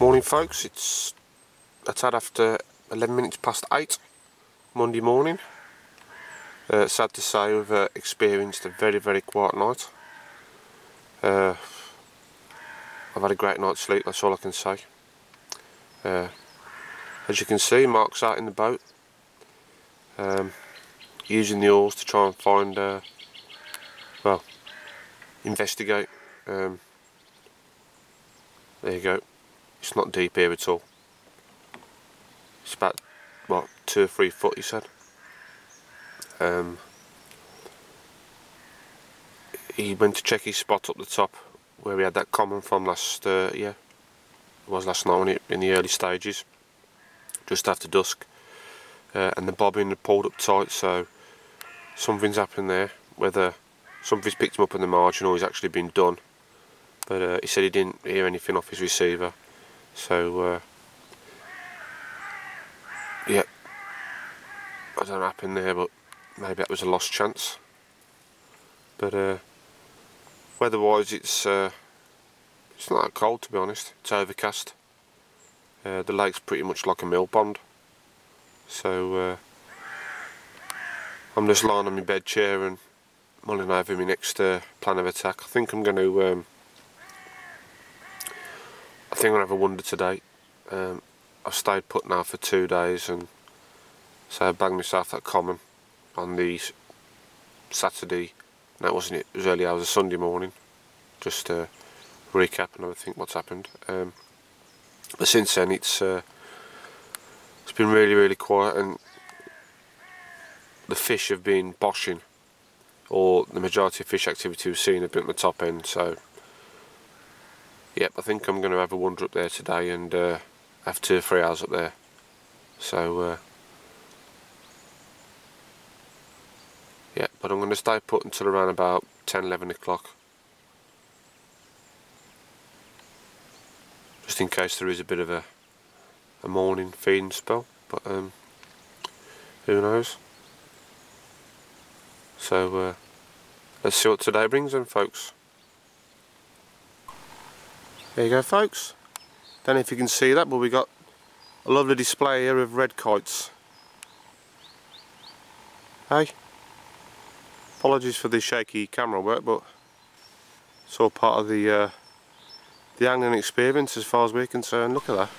Morning folks, it's a tad after 11 minutes past 8 Monday morning. Sad to say we've experienced a very quiet night. I've had a great night's sleep, that's all I can say. As you can see, Mark's out in the boat using the oars to try and find, well, investigate. There you go. It's not deep here at all. It's about, what, 2 or 3 foot, he said. He went to check his spot up the top where we had that common from last, it was last night in the early stages, just after dusk. And the bobbin had pulled up tight, so something's happened there. Whether something's picked him up on the margin or he's actually been done. But he said he didn't hear anything off his receiver. So, yeah, I don't know what happened there, but maybe that was a lost chance. But weather-wise, it's not that cold, to be honest. It's overcast. The lake's pretty much like a mill pond. So I'm just lying on my bed chair and mulling over my next plan of attack. I think I'm going to. I think I'll have a wonder today. I've stayed put now for 2 days, and so I bagged myself that common on the Saturday. No, it wasn't. It was early hours of Sunday morning. Just to recap and have a think what's happened. But since then, it's been really quiet, and the fish have been boshing, or the majority of fish activity we've seen have been at the top end. So, yep, I think I'm going to have a wander up there today and have 2 or 3 hours up there. So, yeah, but I'm going to stay put until around about 10-11 o'clock. Just in case there is a bit of a morning feeding spell, but who knows. So, let's see what today brings then, folks. There you go, folks. Don't know if you can see that, but we got a lovely display here of red kites. Hey, apologies for the shaky camera work, but it's all part of the angling experience as far as we're concerned. Look at that.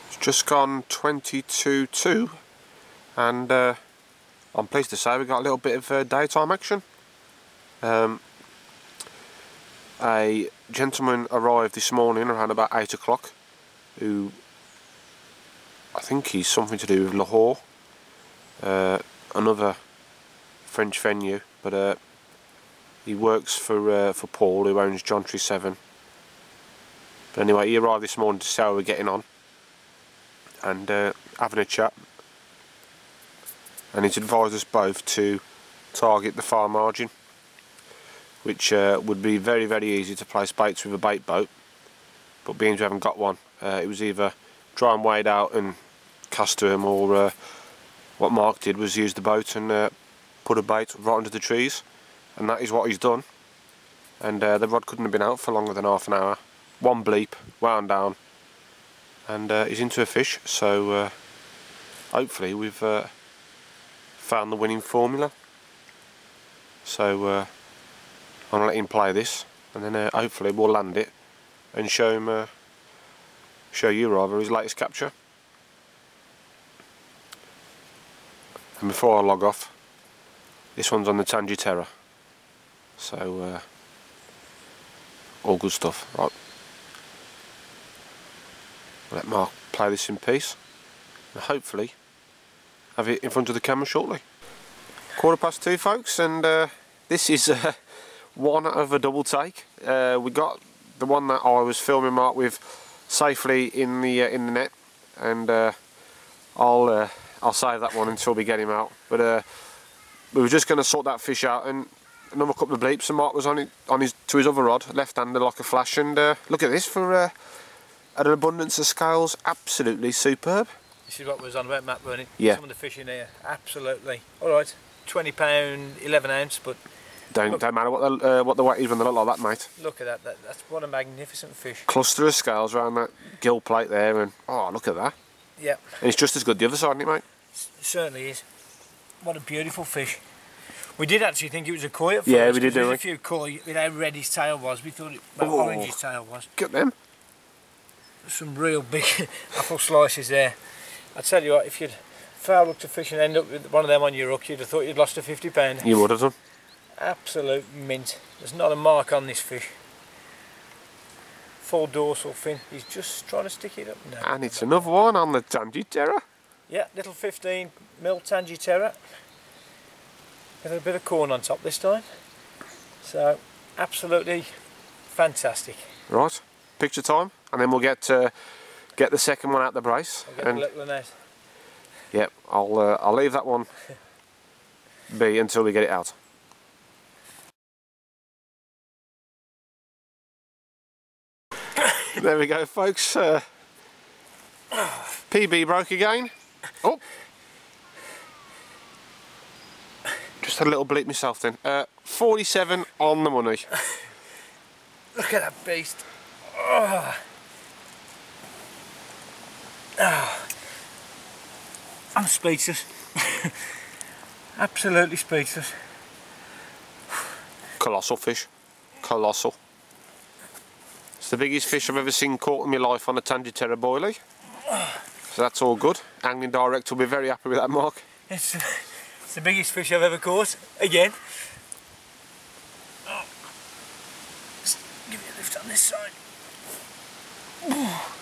It's just gone 22-2, and I'm pleased to say we got a little bit of daytime action. A gentleman arrived this morning around about 8 o'clock, who I think he's something to do with Lahore, another French venue, but he works for Paul, who owns Jonchery 7. But anyway, he arrived this morning to see how we're getting on, and having a chat, and he's advised us both to target the far margin, which would be very easy to place baits with a bait boat, but being we haven't got one, it was either try and wade out and cast to him, or what Mark did was use the boat and put a bait right under the trees, and that is what he's done. And the rod couldn't have been out for longer than half an hour. One bleep, wound down, and he's into a fish. So hopefully we've found the winning formula. So I'm gonna let him play this, and then hopefully we'll land it and show him, show you rather, his latest capture. And before I log off, this one's on the Jonchery. So all good stuff. Right, let Mark play this in peace, and hopefully have it in front of the camera shortly. 2:15, folks, and this is one of a double take. We got the one that I was filming Mark with safely in the net, and I'll save that one until we get him out. But we were just going to sort that fish out, and another couple of bleeps, and Mark was on his to his other rod, left-handed like a flash, and look at this for an abundance of scales, absolutely superb. This is what was on about, Matt, wasn't it? Yeah. Some of the fish in here, absolutely. All right, £20, 11 ounce, but Don't matter what the weight is when they look like that, mate. Look at that. That's what a magnificent fish. Cluster of scales around that gill plate there, and oh, look at that. Yeah. And it's just as good the other side, isn't it, mate? It certainly is. What a beautiful fish. We did actually think it was a koi at first. Yeah, we did, there didn't was we? a few koi with how red his tail was. We thought orange his tail was. Get them. Some real big apple slices there. I tell you what, if you'd foul hooked a fish and end up with one of them on your hook, you'd have thought you'd lost a £50. You would have done. Absolute mint. There's not a mark on this fish. Full dorsal fin. He's just trying to stick it up. No. And it's another one on the Jonchery. Yeah, little 15mm Jonchery. With a bit of corn on top this time. So, absolutely fantastic. Right, picture time, and then we'll get the second one out the brace. I'll get the little net. Yep, I'll leave that one be until we get it out. There we go, folks. PB broke again. Oh, just had a little bleep myself then. 47 on the money. Look at that beast. Oh. Oh. I'm speechless. Absolutely speechless. Colossal fish. Colossal. It's the biggest fish I've ever seen caught in my life on a Jonchery boilie. So that's all good. Angling Direct will be very happy with that, Mark. It's the biggest fish I've ever caught. Again. Oh. Just give it a lift on this side. Oh.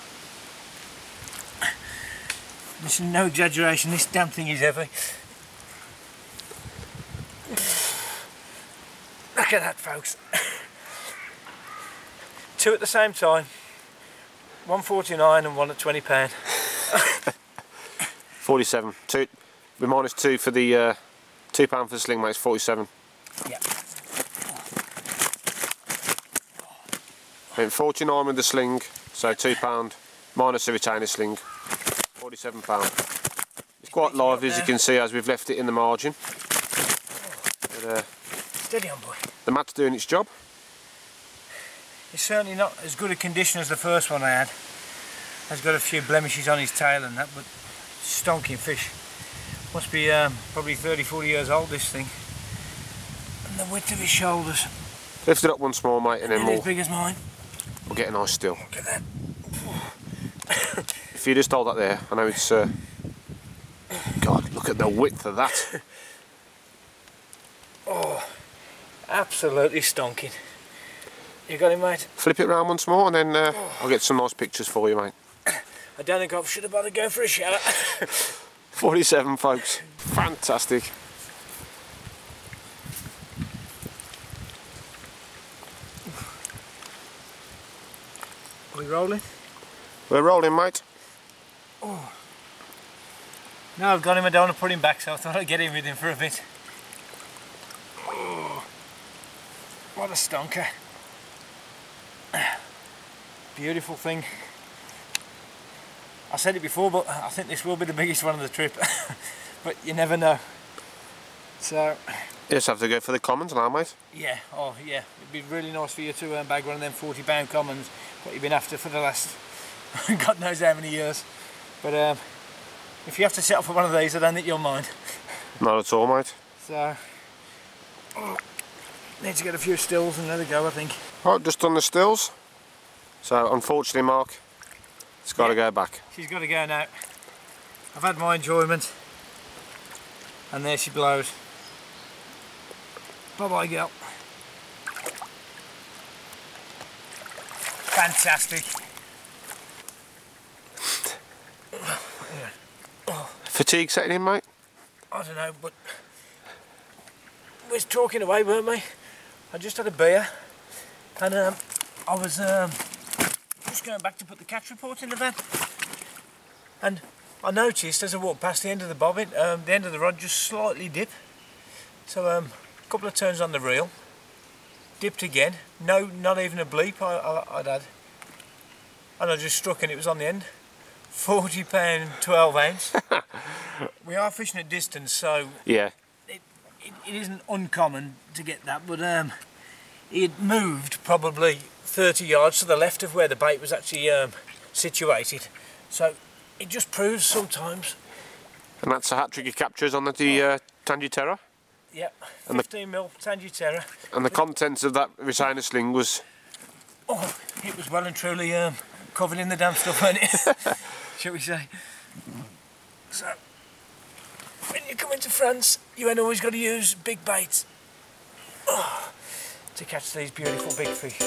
This is no exaggeration, this damn thing is heavy. Look at that, folks. Two at the same time. 149 and one at £20. 47. With -2 for the £2 for the sling, mate. It's 47. Yeah. And 49 with the sling, so £2 minus the retainer sling. £47. It's quite lively, as you can see, as we've left it in the margin. But, steady on, boy. the mat's doing its job. It's certainly not as good a condition as the first one I had. Has got a few blemishes on his tail and that, but stonking fish. Must be probably 30-40 years old, this thing. And the width of his shoulders. Lift it up once more, mate, and then As big as mine. We'll get a nice still. Look at that. If you just hold that there, I know it's... God, look at the width of that. Oh, absolutely stonking. You got him, mate? Flip it round once more and then I'll get some nice pictures for you, mate. I don't think I should have bothered going for a shower. 47, folks. Fantastic. Are we rolling? We're rolling, mate. Oh. Now I've got him, I don't want to put him back, so I thought I'd get in with him for a bit. Oh. What a stonker. Beautiful thing. I said it before, but I think this will be the biggest one of the trip. But you never know. So You just have to go for the commons now, mate. yeah, oh yeah, it'd be really nice for you to bag one of them 40-pound commons, what you've been after for the last God knows how many years. But if you have to settle for one of these, I don't think you'll mind. Not at all, mate. So need to get a few stills and let it go, I think. Right, just done the stills. So unfortunately, Mark, it's got to go back. She's got to go now. I've had my enjoyment, and there she blows. Bye bye, girl. Fantastic. Fatigue setting in, mate? I don't know, but we was talking away, weren't we? I just had a beer, and I was just going back to put the catch report in the van, and I noticed as I walked past the end of the bobbin, the end of the rod just slightly dipped. So a couple of turns on the reel, dipped again. No, not even a bleep I'd had, and I just struck and it was on the end. £40, 12 ounce. We are fishing at distance, so yeah, it isn't uncommon to get that, but he had moved probably 30 yards to the left of where the bait was actually situated, so it just proves sometimes. And that's a hat-trick he captures on the Tangiera? Yep, 15mm Tangiera. And the contents of that retainer sling was... Oh, it was well and truly covered in the damn stuff, wasn't it? Shall we say. So, when you come into France, you ain't always got to use big baits to catch these beautiful big fish.